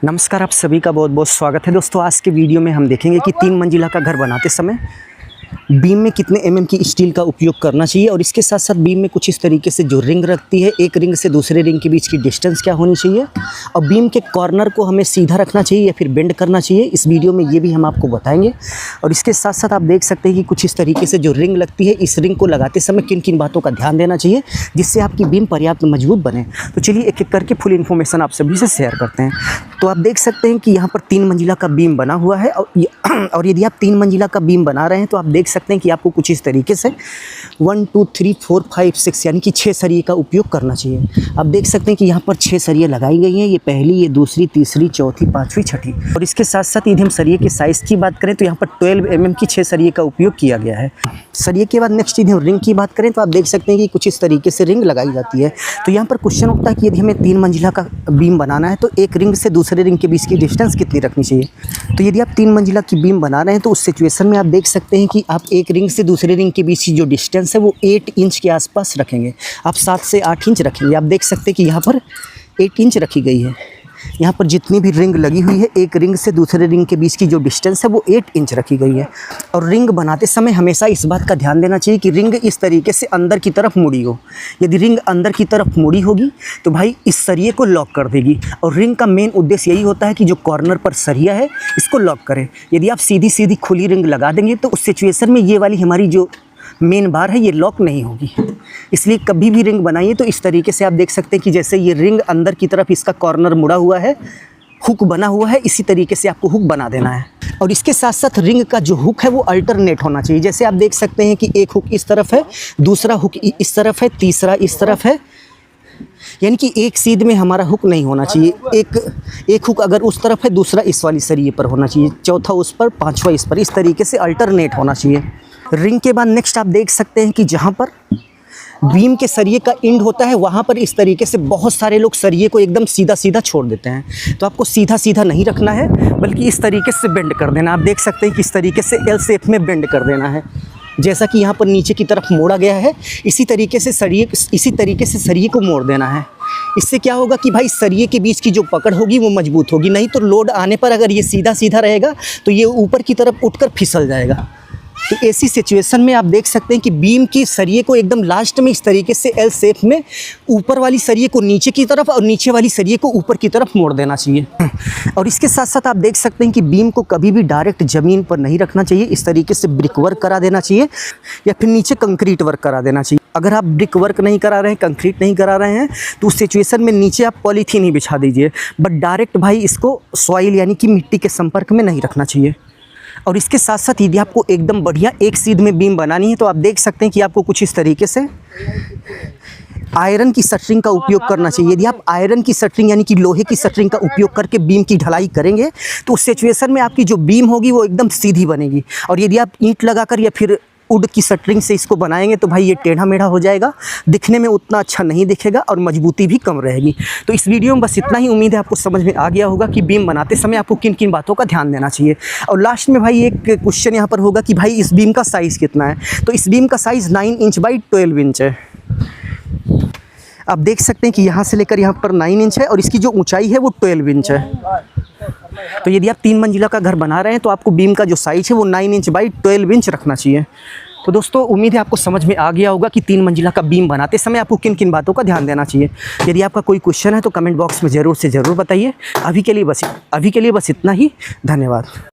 नमस्कार, आप सभी का बहुत बहुत स्वागत है दोस्तों। आज के वीडियो में हम देखेंगे कि 3 मंजिला का घर बनाते समय बीम में कितने एमएम की स्टील का उपयोग करना चाहिए और इसके साथ साथ बीम में कुछ इस तरीके से जो रिंग रखती है, एक रिंग से दूसरे रिंग के बीच की डिस्टेंस क्या होनी चाहिए और बीम के कॉर्नर को हमें सीधा रखना चाहिए या फिर बेंड करना चाहिए। इस वीडियो में ये भी हम आपको बताएंगे। और इसके साथ साथ आप देख सकते हैं कि कुछ इस तरीके से जो रिंग लगती है, इस रिंग को लगाते समय किन किन बातों का ध्यान देना चाहिए जिससे आपकी बीम पर्याप्त मजबूत बने। तो चलिए एक एक करके फुल इन्फॉर्मेशन आप सभी से शेयर करते हैं। तो आप देख सकते हैं कि यहाँ पर 3 मंजिला का बीम बना हुआ है और यदि आप 3 मंजिला का बीम बना रहे हैं तो आप देख सकते हैं कि आपको कुछ इस तरीके से 1 2 3 4 5 6 यानी कि 6 सरिये का उपयोग करना चाहिए। आप देख सकते हैं कि यहाँ पर 6 सरिये लगाई गई हैं। ये पहली, ये दूसरी, तीसरी, चौथी, पाँचवीं, छठी। और इसके साथ साथ यदि हम सरिये के साइज़ की बात करें तो यहाँ पर 12 mm की 6 सरिये का उपयोग किया गया है। सरिये के बाद नेक्स्ट यदि हम रिंग की बात करें तो आप देख सकते हैं कि कुछ इस तरीके से रिंग लगाई जाती है। तो यहाँ पर क्वेश्चन उठता है कि यदि हमें 3 मंजिला का बीम बनाना है तो एक रिंग से दूसरे रिंग के बीच की डिस्टेंस कितनी रखनी चाहिए। तो यदि आप 3 मंजिला की बीम बना रहे हैं तो उस सिचुएशन में आप देख सकते हैं कि आप एक रिंग से दूसरे रिंग के बीच की जो डिस्टेंस है वो 8 इंच के आसपास रखेंगे। आप 7 से 8 इंच रखेंगे। आप देख सकते हैं कि यहाँ पर 8 इंच रखी गई है। यहाँ पर जितनी भी रिंग लगी हुई है, एक रिंग से दूसरे रिंग के बीच की जो डिस्टेंस है वो 8 इंच रखी गई है। और रिंग बनाते समय हमेशा इस बात का ध्यान देना चाहिए कि रिंग इस तरीके से अंदर की तरफ मुड़ी हो। यदि रिंग अंदर की तरफ मुड़ी होगी तो भाई इस सरिये को लॉक कर देगी। और रिंग का मेन उद्देश्य यही होता है कि जो कॉर्नर पर सरिया है इसको लॉक करे। यदि आप सीधी सीधी खुली रिंग लगा देंगे तो उस सिचुएशन में ये वाली हमारी जो मेन बार है ये लॉक नहीं होगी। इसलिए कभी भी रिंग बनाइए तो इस तरीके से आप देख सकते हैं कि जैसे ये रिंग अंदर की तरफ इसका कॉर्नर मुड़ा हुआ है, हुक बना हुआ है, इसी तरीके से आपको हुक बना देना है। और इसके साथ साथ रिंग का जो हुक है वो अल्टरनेट होना चाहिए। जैसे आप देख सकते हैं कि एक हुक इस तरफ है, दूसरा हुक इस तरफ है, तीसरा इस तरफ है, यानी कि एक सीध में हमारा हुक नहीं होना चाहिए। एक हुक अगर उस तरफ है, दूसरा इस वाली सरिये पर होना चाहिए, चौथा उस पर, पांचवा इस पर। इस तरीके से अल्टरनेट होना चाहिए। रिंग के बाद नेक्स्ट आप देख सकते हैं कि जहाँ पर बीम के सरिये का एंड होता है वहाँ पर इस तरीके से बहुत सारे लोग सरिये को एकदम सीधा सीधा छोड़ देते हैं। तो आपको सीधा सीधा नहीं रखना है बल्कि इस तरीके से बेंड कर देना। आप देख सकते हैं कि इस तरीके से एल शेप में बेंड कर देना है। जैसा कि यहाँ पर नीचे की तरफ मोड़ा गया है इसी तरीके से सरिये को मोड़ देना है। इससे क्या होगा कि भाई सरिये के बीच की जो पकड़ होगी वो मजबूत होगी। नहीं तो लोड आने पर अगर ये सीधा सीधा रहेगा तो ये ऊपर की तरफ उठकर फिसल जाएगा। तो ऐसी सिचुएशन में आप देख सकते हैं कि बीम की सरिये को एकदम लास्ट में इस तरीके से एल शेप में ऊपर वाली सरिये को नीचे की तरफ और नीचे वाली सरिये को ऊपर की तरफ मोड़ देना चाहिए। और इसके साथ साथ आप देख सकते हैं कि बीम को कभी भी डायरेक्ट ज़मीन पर नहीं रखना चाहिए। इस तरीके से ब्रिक वर्क करा देना चाहिए या फिर नीचे कंक्रीट वर्क करा देना चाहिए। अगर आप ब्रिक वर्क नहीं करा रहे हैं, कंक्रीट नहीं करा रहे हैं तो उस सिचुएशन में नीचे आप पॉलीथीन ही बिछा दीजिए। बट डायरेक्ट भाई इसको सॉइल यानी कि मिट्टी के संपर्क में नहीं रखना चाहिए। और इसके साथ साथ यदि आपको एकदम बढ़िया एक सीध में बीम बनानी है तो आप देख सकते हैं कि आपको कुछ इस तरीके से आयरन की शटरिंग का उपयोग करना चाहिए। यदि आप आयरन की शटरिंग यानी कि लोहे की शटरिंग का उपयोग करके बीम की ढलाई करेंगे तो उस सिचुएशन में आपकी जो बीम होगी वो एकदम सीधी बनेगी। और यदि आप ईंट लगाकर या फिर वुड की शटरिंग से इसको बनाएंगे तो भाई ये टेढ़ा मेढ़ा हो जाएगा, दिखने में उतना अच्छा नहीं दिखेगा और मजबूती भी कम रहेगी। तो इस वीडियो में बस इतना ही। उम्मीद है आपको समझ में आ गया होगा कि बीम बनाते समय आपको किन किन बातों का ध्यान देना चाहिए। और लास्ट में भाई एक क्वेश्चन यहाँ पर होगा कि भाई इस बीम का साइज़ कितना है। तो इस बीम का साइज़ 9 इंच बाई 12 इंच है। आप देख सकते हैं कि यहाँ से लेकर यहाँ पर 9 इंच है और इसकी जो ऊँचाई है वो 12 इंच है। तो यदि आप 3 मंजिला का घर बना रहे हैं तो आपको बीम का जो साइज़ है वो 9 इंच बाई 12 इंच रखना चाहिए। तो दोस्तों उम्मीद है आपको समझ में आ गया होगा कि 3 मंजिला का बीम बनाते समय आपको किन किन बातों का ध्यान देना चाहिए। यदि आपका कोई क्वेश्चन है तो कमेंट बॉक्स में ज़रूर से ज़रूर बताइए। अभी के लिए बस इतना ही। धन्यवाद।